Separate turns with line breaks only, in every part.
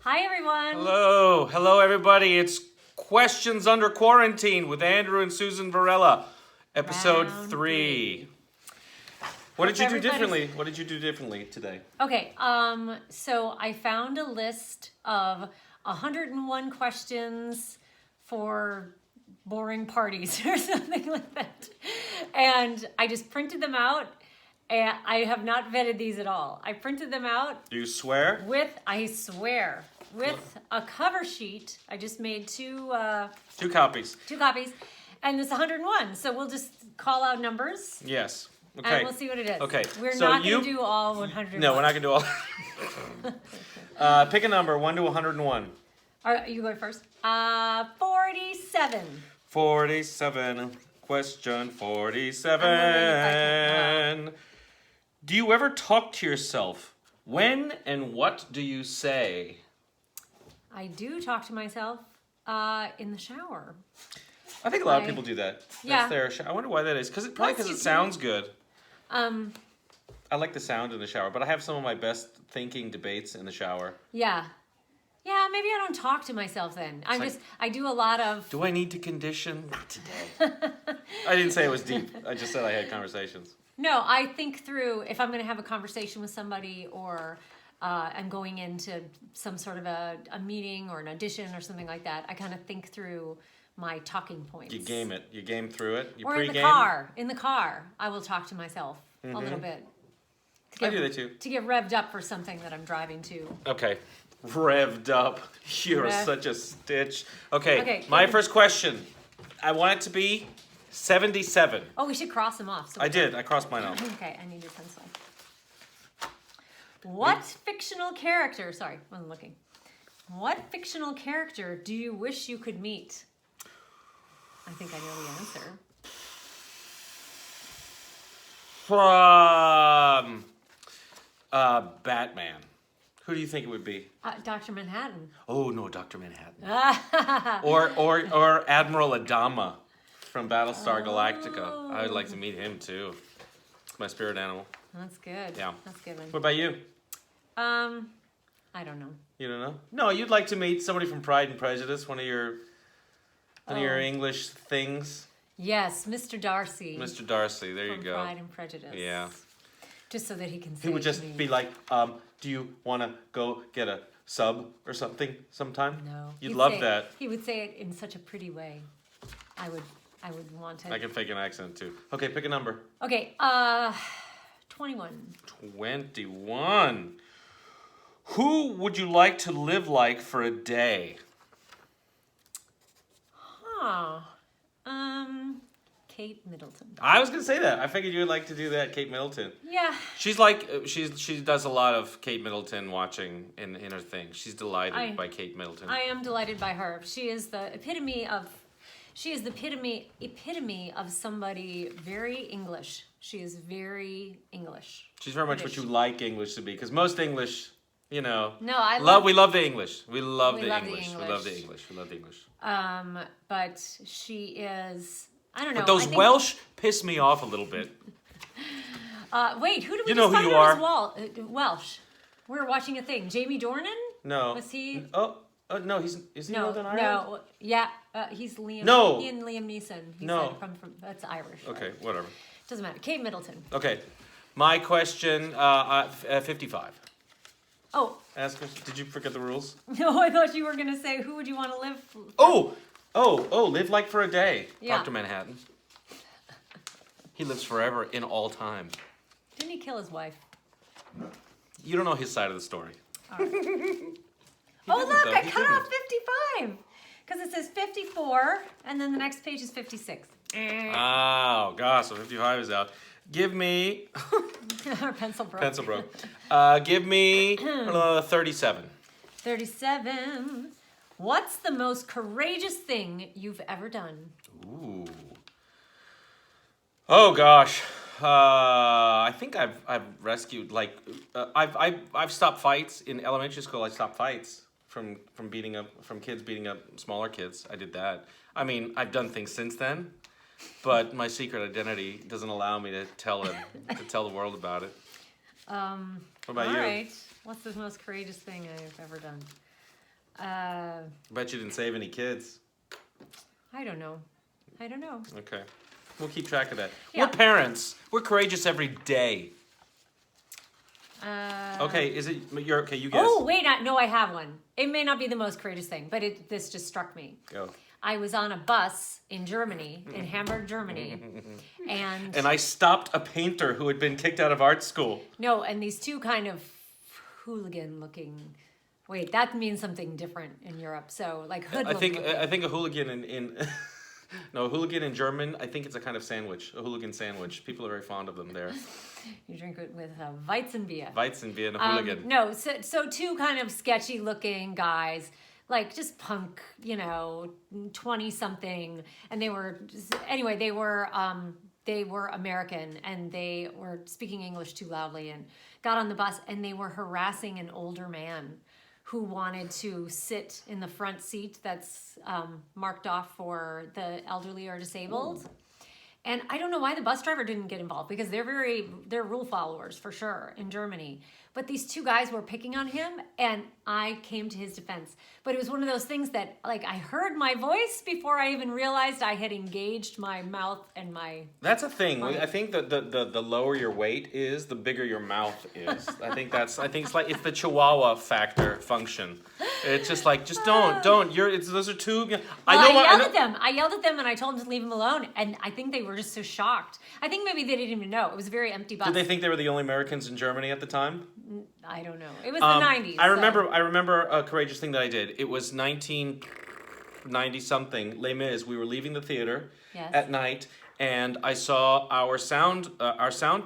Hi, everyone.
Hello. Hello, everybody. It's Questions Under Quarantine with Andrew and Susan Varela, episode
Round
3. What did you do differently? What did you do differently today?
Okay, so I found a list of 101 questions for boring parties or something like that. And I just printed them out. And I have not vetted these at all. I printed them out.
Do you swear?
I swear, with a cover sheet. I just made two
copies.
Two copies. And it's 101. So we'll just call out numbers.
Yes. Okay.
And we'll see what it is.
Okay.
We're not going to do all 100.
No, we're not going to do all. Pick a number, 1 to 101.
All right, you go first. 47.
47. Question 47. Do you ever talk to yourself? When and what do you say?
I do talk to myself in the shower.
I think a lot of people do that.
Yeah.
I wonder why that is. Probably because it sounds good.
I
like the sound in the shower, but I have some of my best thinking debates in the shower.
Yeah. Yeah, maybe I don't talk to myself then. I do a lot of...
Do I need to condition? Not today. I didn't say it was deep. I just said I had conversations.
No, I think through if I'm going to have a conversation with somebody or I'm going into some sort of a meeting or an audition or something like that. I kind of think through my talking points.
You game it. You game through it. You
or
pre-game.
in the car, I will talk to myself a little bit.
I do that too.
To get revved up for something that I'm driving to.
Okay. Revved up. You're such a stitch. Okay. My first question. I want it to be 77.
Oh, we should cross them off.
I did. I crossed mine off.
Okay, I need your pencil. What fictional character, sorry, wasn't looking. What fictional character do you wish you could meet? I think I know the answer.
From Batman. Who do you think it would be?
Dr. Manhattan.
Oh, no, Dr. Manhattan. or Admiral Adama from Battlestar Galactica. I would like to meet him, too. It's my spirit animal.
That's good.
Yeah.
That's good one.
What about you?
I don't know.
You don't know? No, you'd like to meet somebody from Pride and Prejudice, one of your English things.
Yes, Mr. Darcy.
Mr. Darcy, there you go.
From Pride and Prejudice.
Yeah.
Just so that he can say
He would just be like, do you want to go get a sub or something sometime?
No.
You'd love that.
He would say it in such a pretty way. I would want it.
I can fake an accent too. Okay, pick a number.
Okay, 21.
21. Who would you like to live like for a day?
Kate Middleton.
I was gonna say that. I figured you would like to do that, Kate Middleton.
Yeah.
She's like she does a lot of Kate Middleton watching in her thing. She's delighted by Kate Middleton.
I am delighted by her. She is the epitome of somebody very English. She is very English.
She's very much what you like English to be, because most English, you know.
No,
we love the English. We love the English. We love the English. We love the English.
But she is. I don't know.
But those Welsh piss me off a little bit.
Wait, who do we
You know who you are.
Welsh. We're watching a thing. Jamie Dornan?
No.
Was he?
Oh, no, is he Northern Ireland?
No, yeah, he's Liam.
No.
He and Liam Neeson. He
no.
said from that's Irish.
Okay,
right?
whatever.
Doesn't matter. Kate Middleton.
Okay, my question, 55.
Oh.
Ask us, did you forget the rules?
No, I thought you were going to say, who would you want to live for?
Live like for a day.
Yeah.
Dr. Manhattan. He lives forever in all time.
Didn't he kill his wife?
You don't know his side of the story.
All right. Look, I cut off 55. Because it says 54, and then the next page is 56.
Oh, gosh, so 55 is out. Give me...
Our pencil broke.
Pencil broke. Give me 37.
37. What's the most courageous thing you've ever done?
Ooh. Oh gosh. I think I've rescued I've stopped fights in elementary school. I stopped fights from kids beating up smaller kids. I did that. I mean, I've done things since then, but my secret identity doesn't allow me to tell the world about it. What about you?
All right. What's the most courageous thing I've ever done?
Bet you didn't save any kids.
I don't know.
Okay. We'll keep track of that.
Yeah.
We're parents. We're courageous every day. Okay, is it... You're okay, you guess.
Oh, wait. No, I have one. It may not be the most courageous thing, but this just struck me.
Go.
I was on a bus in Germany, in Hamburg, Germany, and
I stopped a painter who had been kicked out of art school.
no, and these two kind of hooligan-looking. Wait, that means something different in Europe. So like hoodlum.
I think a hooligan in no, a hooligan in German. I think it's a kind of sandwich, a hooligan sandwich. People are very fond of them there.
You drink it with Weizenbier.
Weizenbier and a hooligan.
No, so two kind of sketchy-looking guys. Like just punk, 20-something, and they were American, and they were speaking English too loudly, and got on the bus, and they were harassing an older man who wanted to sit in the front seat that's marked off for the elderly or disabled. And I don't know why the bus driver didn't get involved, because they're rule followers for sure in Germany. But these two guys were picking on him, and I came to his defense. But it was one of those things that, like, I heard my voice before I even realized I had engaged my mouth and my...
That's a thing. I think that the lower your weight is, the bigger your mouth is. I think it's the Chihuahua factor function. It's just like, don't. Those are two...
I yelled at them, and I told them to leave him alone. And I think they were just so shocked. I think maybe they didn't even know. It was a very empty bus.
Did they think they were the only Americans in Germany at the time?
I don't know. It was the 90s.
I remember a courageous thing that I did. It was 1990 something. Les Mis. We were leaving the theater at night, and I saw our sound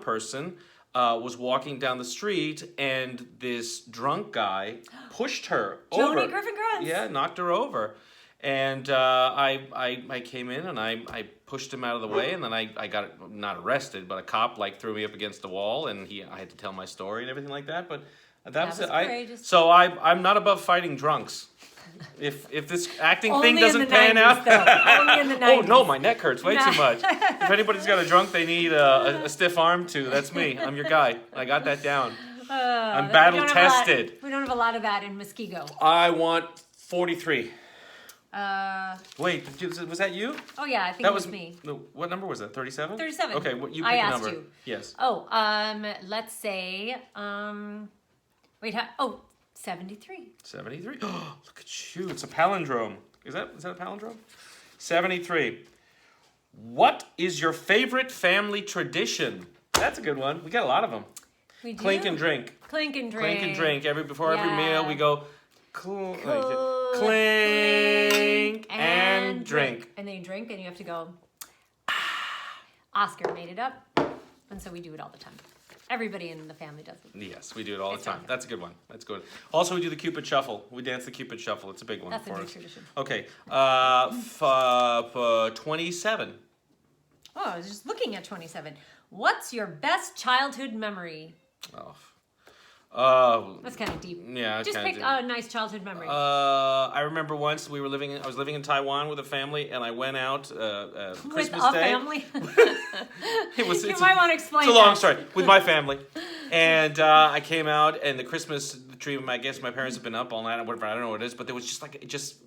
person was walking down the street, and this drunk guy pushed her over.
Joni Griffin Grantz.
Yeah, knocked her over. And I came in and I pushed him out of the way, and then I got not arrested, but a cop threw me up against the wall, and I had to tell my story and everything like that. But that was it. I'm not above fighting drunks. If this acting thing doesn't pan out,
only in the 90s.
Oh no, my neck hurts way too much. If anybody's got a drunk they need a stiff arm to, that's me. I'm your guy. I got that down. I'm battle tested.
We don't have a lot of that in Muskego.
I want 43. Wait, was that you?
Oh yeah, I think it was me.
No, what number was that? 37?
37.
Okay, you pick
I
a
asked
number.
you.
Yes.
Oh, let's say, 73.
73. Oh, look at you. It's a palindrome. Is that a palindrome? 73. What is your favorite family tradition? That's a good one. We got a lot of them.
We do.
Clink and drink.
Clink and drink.
Clink and drink. Before every meal, we go clink and drink.
And then you drink, and you have to go. Oscar made it up, and so we do it all the time. Everybody in the family does it.
Yes, we do it all the time. That's a good one. That's good. Also, we do the Cupid Shuffle. We dance the Cupid Shuffle. It's a big one
That's
for
a new
us.
tradition.
Okay, 27.
Oh, I was just looking at 27. What's your best childhood memory? That's kind of deep.
Yeah,
just pick a nice childhood memory.
I remember once I was living in Taiwan with a family, and I went out Christmas
with
Day.
a family. You might want to explain.
It's a long story with my family, and I came out, and the Christmas tree. I guess my parents have been up all night or whatever. I don't know what it is, but there was just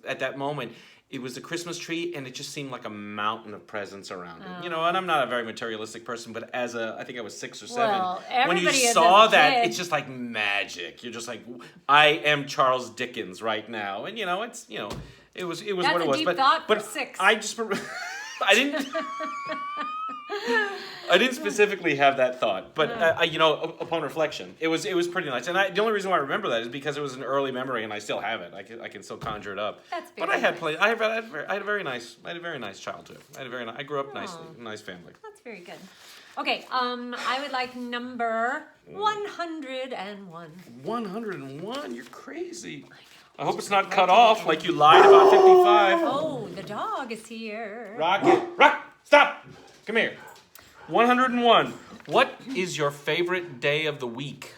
at that moment. It was the Christmas tree, and it just seemed like a mountain of presents around it. And I'm not a very materialistic person, but I think I was 6 or 7. When you saw that, it's just like magic. You're just like, I am Charles Dickens right now, and it was
That's
what it
a
was.
deep
But
thought for 6.
I didn't specifically have that thought, but upon reflection, it was pretty nice. And the only reason why I remember that is because it was an early memory, and I still have it. I can still conjure it up.
That's
but I had a very nice childhood. I grew up nicely, nice family.
That's very good. Okay, I would like number 101.
101? You're crazy. I hope it's not cut off like you lied about 55.
Oh, the dog is here.
Rock! Stop! Come here. 101. What is your favorite day of the week?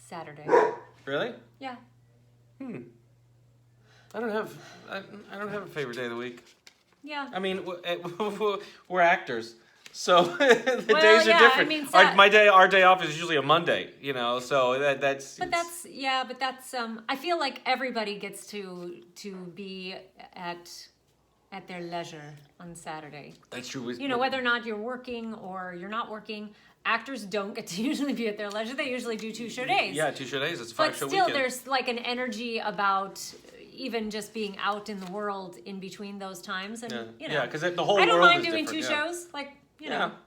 Saturday.
Really?
Yeah.
I don't have a favorite day of the week.
Yeah.
I mean, we're actors. So the days are
yeah,
different.
I mean,
Our day off is usually a Monday, so that's.
But that's I feel like everybody gets to be at their leisure on Saturday.
That's true.
Whether or not you're working or you're not working, actors don't get to usually be at their leisure. They usually do 2 show days.
Yeah, 2 show days. It's a 5 show
But
weekend.
still, there's like an energy about even just being out in the world in between those times, and
because the whole world is different.
I don't mind doing 2 shows. Like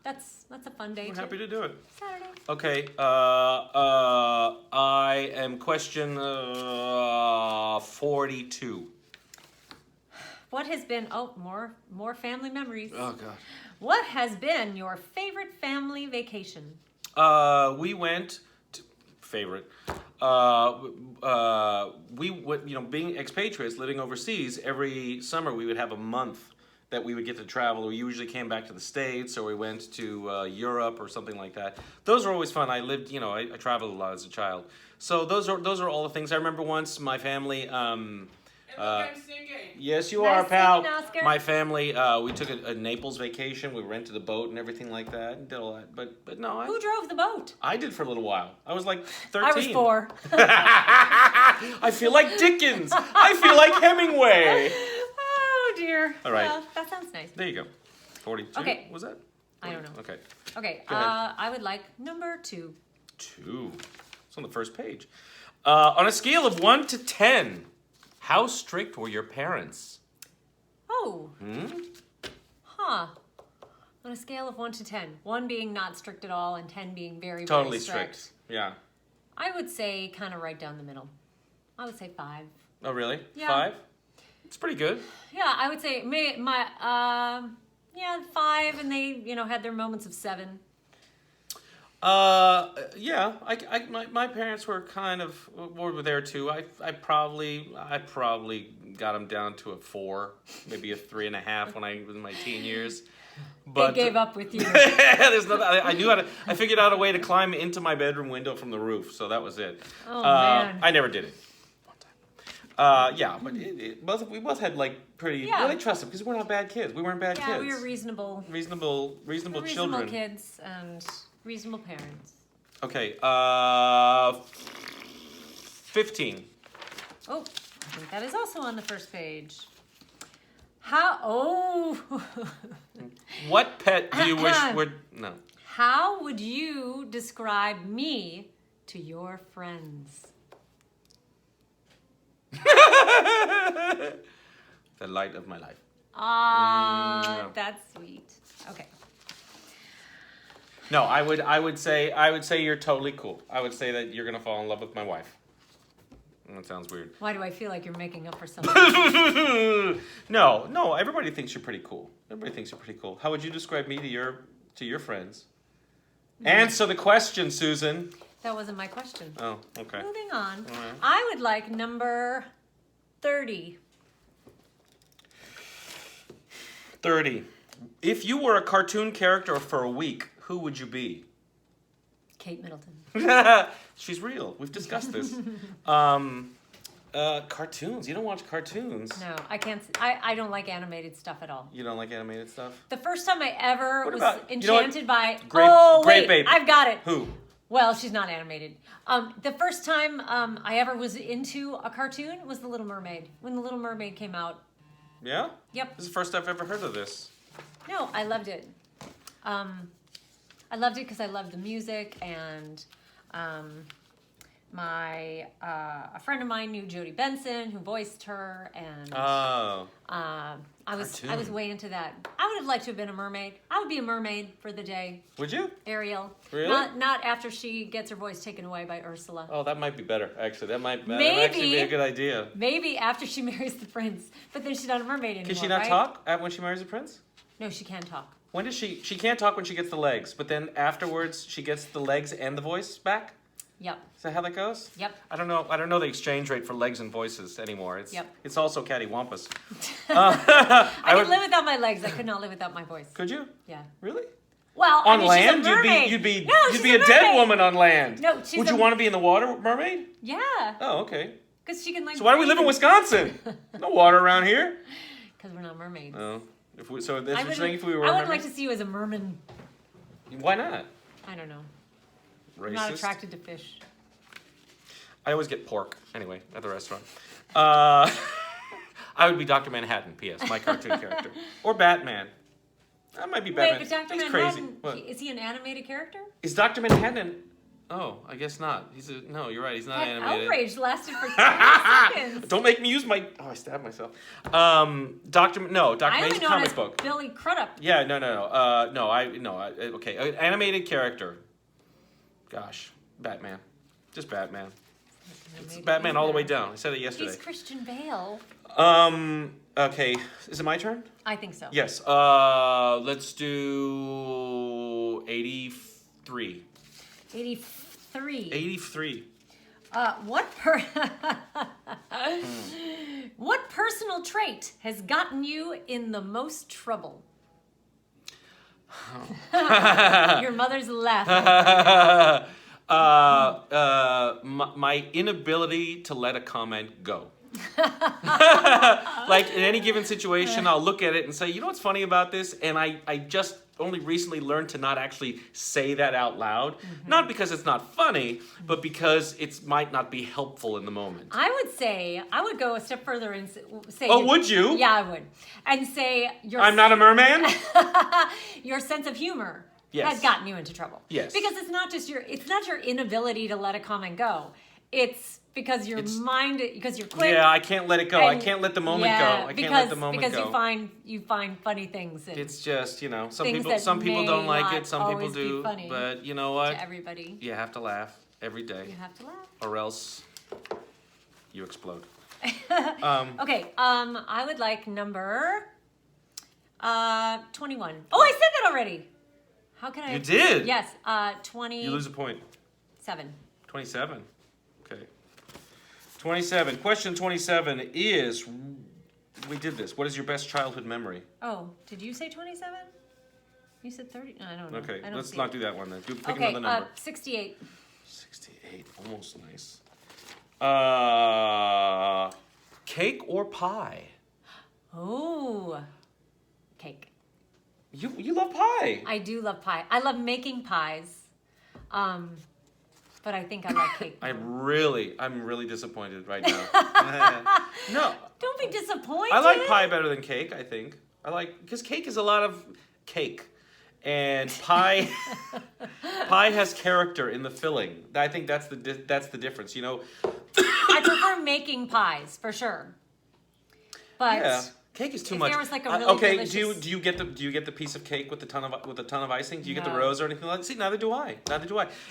that's a fun day.
I'm happy to do it.
Saturday.
Okay. I am question 42.
What has been more family memories?
Oh God.
What has been your favorite family vacation?
We went to, favorite. We would, being expatriates living overseas, every summer we would have a month that we would get to travel. We usually came back to the States, or we went to Europe or something like that. Those are always fun. I lived, I traveled a lot as a child. So those are all the things. I remember once my family. Yes, you
Nice
are, pal.
singing, Oscar.
My family, we took a Naples vacation. We rented a boat and everything like that, and did all that. But no,
Who drove the boat?
I did for a little while. I was like 13.
I was 4.
I feel like Dickens. I feel like Hemingway.
Oh dear.
All right.
Well, that sounds nice.
There you go. 42.
Okay.
Was that?
I don't know.
Okay.
Okay.
Go ahead.
I would like number 2.
2. It's on the first page. On a scale of 1 to 10, how strict were your parents?
Oh. Huh. On a scale of 1 to 10, 1 being not strict at all, and 10 being very,
Totally
very strict.
strict. Yeah.
I would say kind of right down the middle. I would say 5.
Oh, really?
Yeah.
5? It's pretty good.
Yeah, I would say 5, and they had their moments of 7.
Yeah. My parents were kind of were there too. I probably got them down to a 4, maybe a 3.5 when I was in my teen years. But
they gave up with you.
There's nothing. I figured out a way to climb into my bedroom window from the roof, so that was it.
Oh man.
I never did it. One time. But we both had like pretty.
Yeah.
Well, I trust them because we're not bad kids. We weren't bad kids.
Yeah, we were reasonable.
Reasonable
Reasonable
children.
kids and reasonable parents.
Okay. 15.
Oh, I think that is also on the first page. How
What pet do you wish would no?
How would you describe me to your friends?
The light of my life.
That's sweet. Okay.
No, I would say you're totally cool. I would say that you're gonna fall in love with my wife. That sounds weird.
Why do I feel like you're making up for something?
No. Everybody thinks you're pretty cool. How would you describe me to your friends? Answer the question, Susan.
That wasn't my question.
Oh, okay.
Moving on.
All right.
I would like number 30.
30. If you were a cartoon character for a week, who would you be?
Kate Middleton.
She's real. We've discussed this. Cartoons. You don't watch cartoons.
No, I can't. I don't like animated stuff at all.
You don't like animated stuff?
The first time I ever
What
was
about-
enchanted by...
Grape Baby.
I've got it.
Who?
Well, she's not animated. The first time I ever was into a cartoon was The Little Mermaid. When The Little Mermaid came out.
Yeah?
Yep.
This is the first I've ever heard of this.
No, I loved it. I loved it because I loved the music, and a friend of mine knew Jodie Benson, who voiced her, and
Oh.
I was
Cartoon.
way into that. I would have liked to have been a mermaid. I would be a mermaid for the day.
Would you?
Ariel.
Really?
Not after she gets her voice taken away by Ursula.
Oh, that might be better, actually. That might
Maybe.
actually be a good idea.
Maybe after she marries the prince, but then she's not a mermaid anymore.
Can she not
right?
talk when she marries a prince?
No, she can talk.
When does she can't talk when she gets the legs, but then afterwards she gets the legs and the voice back?
Yep.
Is that how that goes?
Yep.
I don't know the exchange rate for legs and voices anymore. It's also cattywampus.
I could live without my legs. I could not live without my voice.
Could you?
Yeah.
Really?
Well,
On
I mean,
land,
she's a mermaid.
you'd be
No, she's
a dead
mermaid.
woman on land.
No, she's
Would you want to be in the water, mermaid?
Yeah.
Oh, okay.
Because she can like.
So why do we live in Wisconsin? No water around here.
Because we're not mermaids.
Oh. If we, so that's
I
what you're
would,
saying. If we were,
I would
mermen?
like to see you as a merman.
Why not?
I don't know.
Racist.
I'm not attracted to fish.
I always get pork anyway at the restaurant. I would be Dr. Manhattan. P.S. My cartoon character or Batman. That might be Batman.
Wait, but Dr.
He's
Manhattan,
crazy.
is he an animated character?
Is Dr. Manhattan? Oh, I guess not. No. You're right. He's not
That
animated.
outrage lasted for 30 seconds.
Don't make me use my. Oh, I stabbed myself. Dr. Man's
I only know him
comic
as
book.
Billy Crudup.
Yeah, no. Okay, animated character. Gosh, Batman, just Batman. It's Batman all the way down. I said it yesterday.
He's Christian Bale.
Okay, is it my turn?
I think so.
Yes. Let's do 83.
83.
83.
What personal trait has gotten you in the most trouble? Your mother's laughing.
My inability to let a comment go. Like in any given situation, I'll look at it and say, you know what's funny about this? And I just only recently learned to not actually say that out loud. Mm-hmm. Not because it's not funny, but because it might not be helpful in the moment.
I would go a step further and say...
Oh, would you?
Yeah, I would. And say...
I'm not a merman?
Your sense of humor
Yes.
has gotten you into trouble.
Yes.
Because it's not your inability to let a comment go. It's because your mind, because you're quick.
Yeah, I can't let it go. I can't let the moment go. I can't let the moment go.
Because you find funny things.
It's just, some
things
people
that
don't
may
like it,
not
some people
always be
do.
funny
But you know what?
To everybody.
You have to laugh every day.
You have to laugh.
Or else you explode.
Okay, I would like number 21. Oh, I said that already. How can I?
You did?
Yes, 20.
You lose a point.
7.
27. Okay. 27. Question 27 is, we did this. What is your best childhood memory?
Oh, did you say 27? You said 30? No, I don't know.
Okay,
I don't
let's
see
not
it.
do that one then. Pick
Okay,
another number.
68.
68. Almost nice. Cake or pie?
Oh, cake.
You love pie.
I do love pie. I love making pies. But I think I like cake.
I'm really disappointed right now. No.
Don't be disappointed.
I like pie better than cake, I think. Because cake is a lot of cake. And pie has character in the filling. I think that's the difference,
I prefer making pies, for sure. But
yeah. Cake is too much.
There was like a really
okay,
delicious...
do you get the piece of cake with a ton of icing? Do you get the
No.
rose or anything like that? See, neither do I.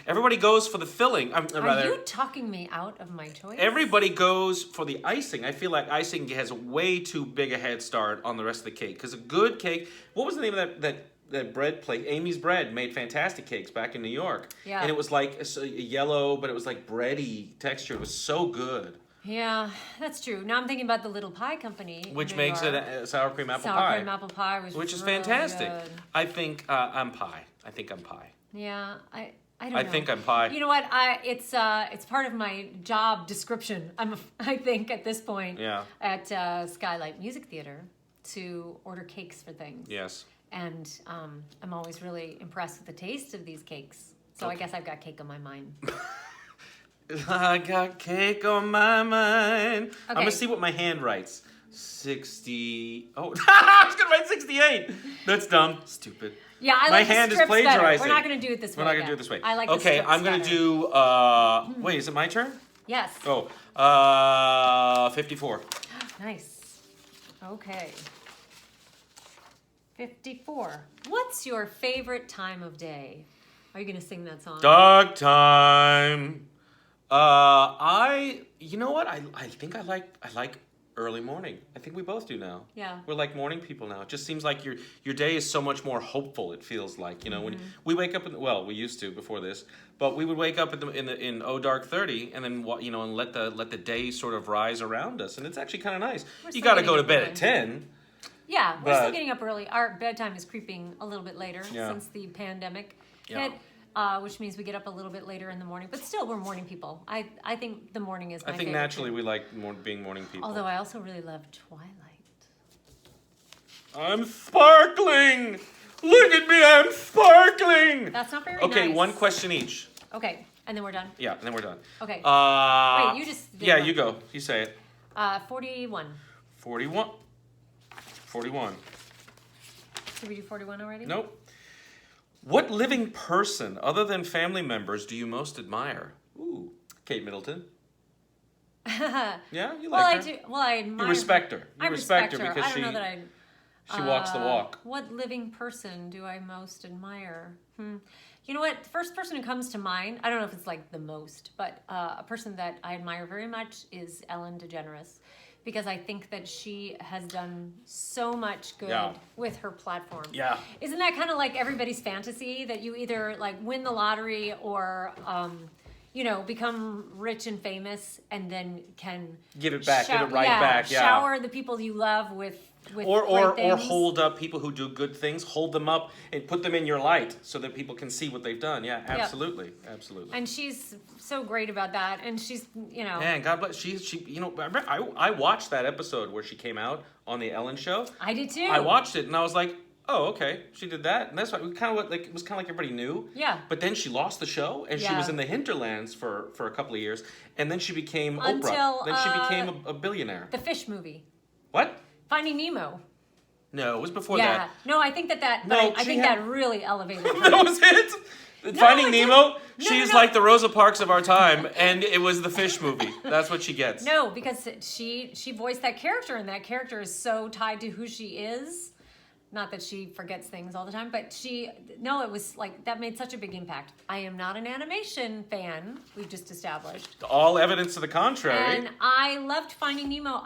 Everybody goes for the filling.
Are you talking me out of my choice?
Everybody goes for the icing. I feel like icing has way too big a head start on the rest of the cake. Because a good cake... What was the name of that bread place? Amy's Bread made fantastic cakes back in New York.
Yeah.
And it was like a yellow, but it was like bready texture. It was so good.
Yeah, that's true. Now I'm thinking about the Little Pie Company.
Which makes it a sour cream apple pie.
Sour cream apple pie was
which is
really
fantastic.
good.
I think I'm pie. I think I'm pie.
Yeah, I don't know.
I think I'm pie.
You know what? It's part of my job description. I think at this point.
Yeah.
At Skylight Music Theater to order cakes for things.
Yes.
And I'm always really impressed with the taste of these cakes. So I guess I've got cake on my mind.
I got cake on my mind.
Okay.
I'm gonna see what my hand writes. 60. Oh, I was gonna write 68. That's dumb. Stupid.
Yeah, I
my
like
hand
the
is
strips better.
plagiarizing.
We're not going to do it this way.
We're not gonna do it this way.
I like the
okay,
strips
I'm gonna
better.
do. Wait, is it my turn?
Yes.
Oh, 54.
Nice. Okay. 54. What's your favorite time of day? Are you going to sing that song?
Dog time. You know what? I think I like early morning. I think we both do now.
Yeah.
We're like morning people now. It just seems like your day is so much more hopeful. It feels like, when we wake up we used to before this, but we would wake up in dark 30 and then and let the day sort of rise around us, and it's actually kind of nice. You got to go to bed at 10.
Yeah, we're still getting up early. Our bedtime is creeping a little bit later
Yeah.
since the pandemic
Yeah.
hit. Which means we get up a little bit later in the morning, but still we're morning people. I think the morning is my
I think
favorite
naturally
too.
we like being morning people.
Although I also really love Twilight.
I'm sparkling. Look at me, I'm sparkling.
That's not very nice.
Okay, one question each.
Okay, and then we're done.
Yeah, and then we're done.
Okay.
Wait,
you just did
Yeah,
one.
you go. You say it.
41.
41. 41.
Did we do 41 already?
Nope. What living person, other than family members, do you most admire? Ooh, Kate Middleton. Yeah, you like her.
I do. Well, I admire.
You respect her. You
I respect her
because
I don't know that I.
she walks the walk.
What living person do I most admire? You know what? The first person who comes to mind, I don't know if it's like the most, but a person that I admire very much is Ellen DeGeneres. Because I think that she has done so much good with her platform.
Yeah.
Isn't that kind of like everybody's fantasy that you either like win the lottery or, become rich and famous and then can
give it back, give it right back. Yeah.
Shower the people you love with
or
great things.
hold up people who do good things, hold them up and put them in your light so that people can see what they've done. Yeah, absolutely, absolutely.
And she's so great about that. And she's,
Man, God bless. She. I watched that episode where she came out on the Ellen show.
I did too.
I watched it and I was like, oh, okay, she did that, and that's why it was kind of like everybody knew.
Yeah.
But then she lost the show, and she was in the hinterlands for a couple of years, and then she became Oprah. Then she became a billionaire.
The fish movie.
What?
Finding Nemo.
No, it was before
Yeah.
that.
No, I think that.
No,
I think that really elevated her.
That was it. Finding Nemo. She's
no.
like the Rosa Parks of our time, and it was the fish movie. That's what she gets.
No, because she voiced that character, and that character is so tied to who she is. Not that she forgets things all the time, but it was like, that made such a big impact. I am not an animation fan, we've just established.
All evidence to the contrary.
And I loved Finding Nemo,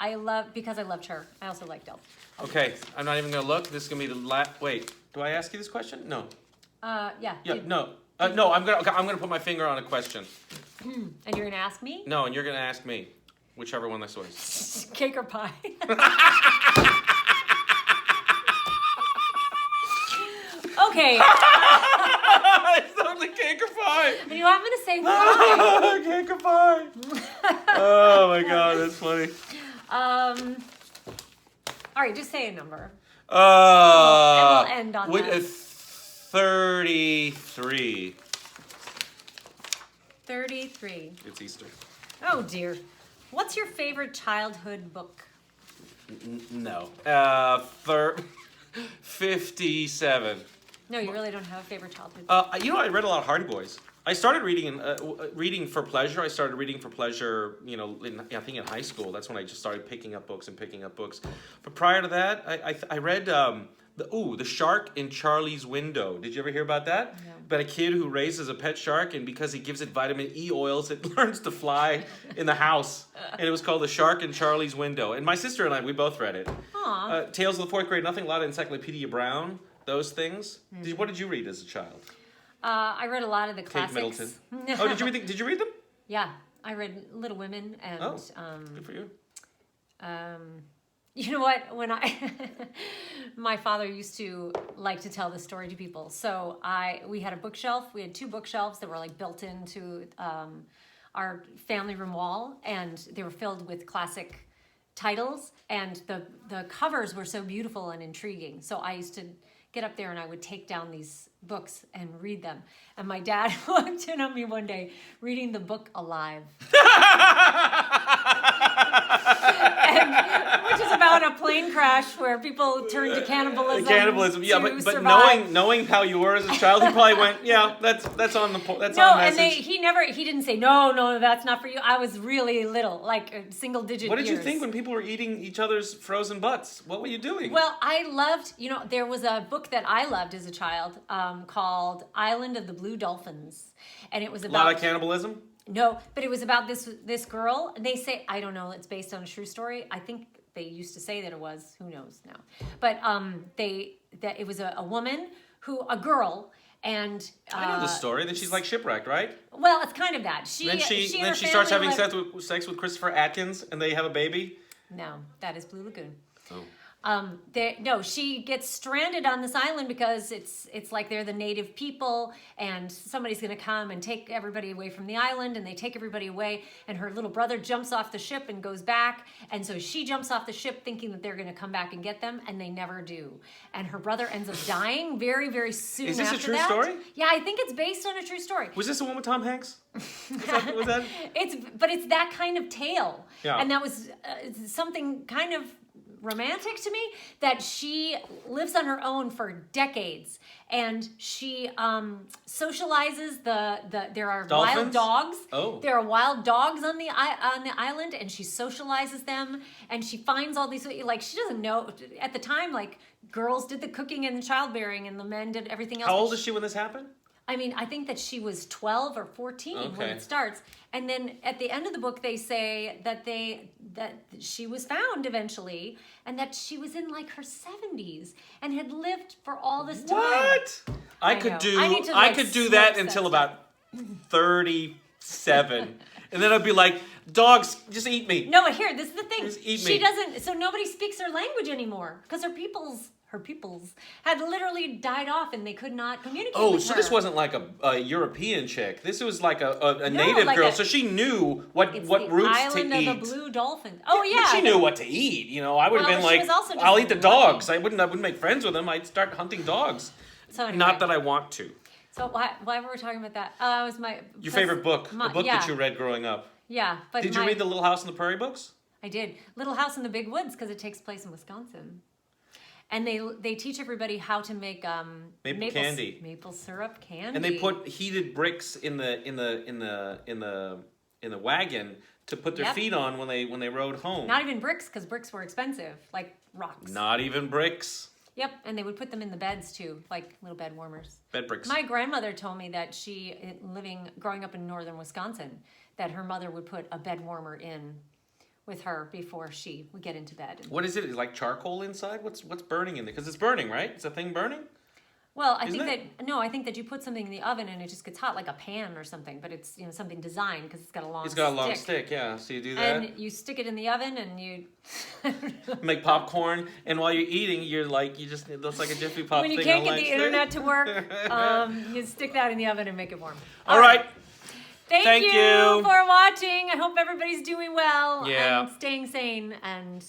because I loved her. I also liked Elle.
Okay, I'm not even going to look. This is going to be the last, wait, do I ask you this question? No.
Yeah.
No, I'm gonna put my finger on a question.
And you're gonna ask me?
No, and you're gonna ask me, whichever one this was.
Cake or pie? Okay.
It's totally cake or pie.
You know, I'm gonna say pie.
Cake or pie. Oh my God, that's funny.
All right, just say a number.
And
we'll end on that.
33.
33.
It's Easter.
Oh dear. What's your favorite childhood book?
No. 57.
No, you really don't have a favorite childhood
book. I read a lot of Hardy Boys. I started reading for pleasure. I started reading for pleasure, I think in high school. That's when I just started picking up books. But prior to that, I read The Shark in Charlie's Window. Did you ever hear about that?
No.
About a kid who raises a pet shark, and because he gives it vitamin E oils, it learns to fly in the house. And it was called The Shark in Charlie's Window. And my sister and I, we both read it.
Aww.
Tales of the Fourth Grade, nothing, a lot of Encyclopedia Brown, those things. Mm-hmm. What did you read as a child?
I read a lot of the classics.
Kate Middleton. Oh, did you read them?
Yeah, I read Little Women and.
Good for you.
You know what? My father used to like to tell this story to people. So we had a bookshelf. We had 2 bookshelves that were like built into our family room wall, and they were filled with classic titles. And the covers were so beautiful and intriguing. So I used to get up there and I would take down these books and read them. And my dad walked in on me one day reading the book Alive. Which is about a plane crash where people turn to cannibalism.
Yeah, but
survive.
knowing how you were as a child, he probably went, yeah, that's on the that's
no,
on the message.
And he didn't say no, that's not for you. I was really little, like single digit.
What did you think when people were eating each other's frozen butts? What were you doing?
Well, I loved, there was a book that I loved as a child called Island of the Blue Dolphins, and it was about
a lot of cannibalism.
No, but it was about this girl. They say, I don't know, it's based on a true story. I think they used to say that it was. Who knows now? But that it was a woman a girl, and
I know the story. Then she's like shipwrecked, right?
Well, it's kind of that. Then
she starts having sex with Christopher Atkins, and they have a baby.
No, that is Blue Lagoon.
Oh.
No, she gets stranded on this island because it's like they're the native people, and somebody's going to come and take everybody away from the island, and they take everybody away, and her little brother jumps off the ship and goes back, and so she jumps off the ship thinking that they're going to come back and get them, and they never do, and her brother ends up dying very, very soon after that.
Is this a true story?
Yeah, I think it's based on a true story.
Was this the one with Tom Hanks? Was that?
It's that kind of tale,
Yeah.
and that was something kind of romantic to me, that she lives on her own for decades, and she socializes there are
Dolphins?
wild dogs.
Oh.
There are wild dogs on the island, and she socializes them, and she finds all these, like, she doesn't know at the time, like, girls did the cooking and the childbearing and the men did everything else.
How old is she when this happened?
I mean, I think that she was 12 or 14 when
Okay.
it starts. And then at the end of the book, they say that she was found eventually, and that she was in like her 70s and had lived for all this time.
What? I could
know.
do
I need to,
I
like,
could do
smoke
that
that
until
stuff.
about 37. And then I'd be like, dogs, just eat me.
No, but here, this is the thing.
Just eat
She
me.
doesn't, so nobody speaks her language anymore because her peoples had literally died off and they could not communicate
Oh,
with
so
her.
this wasn't like a European chick. This was like a
No,
native
like
girl.
a-
So she knew what
It's
roots
the
to
island
eat.
of the blue dolphin. Oh, yeah.
But she knew what to eat. You know, I would have
Well,
been
she
like,
was also just
I'll eat the
lucky.
dogs. I wouldn't make friends with them. I'd start hunting dogs.
So anyway.
Not that I want to.
So why were we talking about that? It was
Your favorite book, a book
yeah.
that you read growing up.
Yeah, but
Did you read the Little House on the Prairie books?
I did. Little House in the Big Woods, because it takes place in Wisconsin, and they teach everybody how to make
Maple candy.
maple syrup candy,
And they put heated bricks in the wagon to put their
Yep.
feet on when they rode home.
not even bricks, because bricks were expensive, like rocks.
Not even bricks.
Yep, and they would put them in the beds too, like little bed warmers.
Bed bricks.
My grandmother told me that growing up in northern Wisconsin, that her mother would put a bed warmer in with her before she would get into bed.
What is it? Is it like charcoal inside? What's burning in there? Because it's burning, right? It's a thing burning?
Well, I
Isn't
think that you put something in the oven and it just gets hot, like a pan or something, but it's something designed because it's got a long.
It's got a long stick, yeah. So you do that.
And you stick it in the oven and you.
Make popcorn, and while you're eating, it looks like a Jiffy Pop
When you
thing
can't
on
get the
lunch.
internet to work, you stick that in the oven and make it warm.
All right.
Thank
you.
you for watching. I hope everybody's doing well
Yeah.
and staying sane and